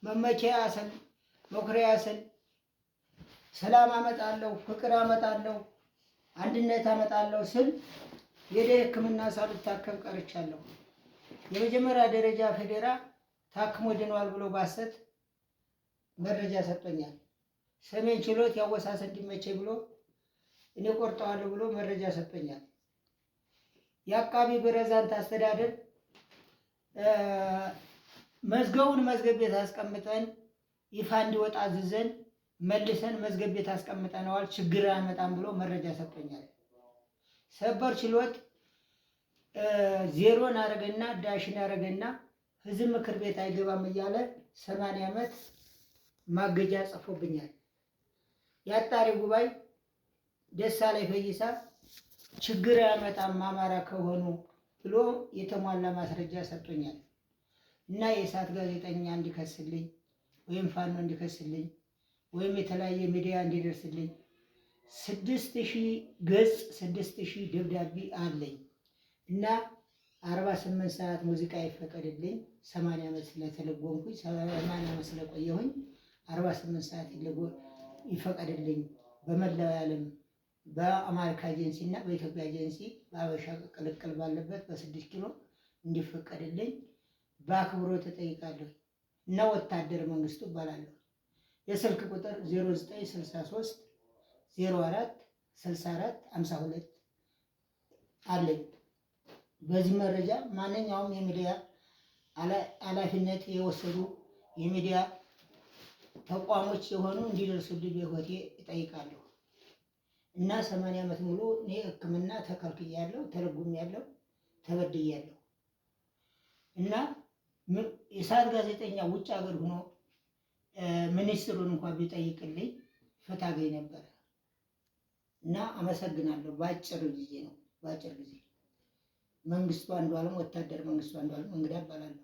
መመኪያ ስል መኩሪያ ስል ሰላም አመጣለሁ፣ ፍቅር አመጣለሁ፣ አንድነት አመጣለሁ ስል የደም ሕክምና ሳልታከም ቀርቻለሁ። የመጀመሪያ ደረጃ ፌዴራ ታክሞ ድኗል ብሎ ባሰት መረጃ ሰጥቶኛል። ሰሜን ችሎት ያወሳሰ እንዲመቸኝ ብሎ እኔ ቆርጠዋለሁ ብሎ መረጃ ሰጥቶኛል። የአቃቢ ፕሬዝዳንት አስተዳደር መዝገቡን መዝገብ ቤት አስቀምጠን ይፋ እንዲወጣ አዝዘን መልሰን መዝገብ ቤት አስቀምጠነዋል፣ ችግር አያመጣም ብሎ መረጃ ሰጥቶኛል። ሰበር ችሎት ዜሮን አረገና ዳሽን አረገና ህዝብ ምክር ቤት አይገባም እያለ 80 ዓመት ማገጃ ጽፎብኛል። የአጣሪ ጉባኤ ደሳለኝ ፈይሳ ችግር አያመጣም አማራ ከሆኑ ብሎ የተሟላ ማስረጃ ሰጥቶኛል። እና የእሳት ጋዜጠኛ እንዲከስልኝ ወይም ፋኖ እንዲከስልኝ ወይም የተለያየ ሚዲያ እንዲደርስልኝ 6000 ገጽ 6000 ደብዳቤ አለኝ። እና 48 ሰዓት ሙዚቃ ይፈቀድልኝ 80 ዓመት ስለተለጎምኩኝ 80 ዓመት ስለቆየሁኝ 48 ሰዓት ይፈቀድልኝ በመላው ዓለም በአሜሪካ ኤጀንሲ እና በኢትዮጵያ ኤጀንሲ በአበሻ ቅልቅል ባለበት በ6 ኪሎ እንዲፈቀድልኝ በአክብሮት እጠይቃለሁ። እና ወታደር መንግስቱ እባላለሁ። የስልክ ቁጥር 0963 04 64 52 አለኝ። በዚህ መረጃ ማንኛውም የሚዲያ ኃላፊነት የወሰዱ የሚዲያ ተቋሞች የሆኑ እንዲደርሱልኝ በህይወቴ እጠይቃለሁ። እና 80 ዓመት ሙሉ እኔ ሕክምና ተከልክያለሁ፣ ተረጉሜያለሁ፣ ተበድያለሁ። እና የእሳት ጋዜጠኛ ውጭ ሀገር ሆኖ ሚኒስትሩን እንኳን ቢጠይቅልኝ ፍትህ አገኝ ነበር። እና አመሰግናለሁ። በአጭር ጊዜ ነው፣ በአጭር ጊዜ። መንግስቱ አንዱዓለም ወታደር መንግስቱ አንዱዓለም እንግዳ እባላለሁ።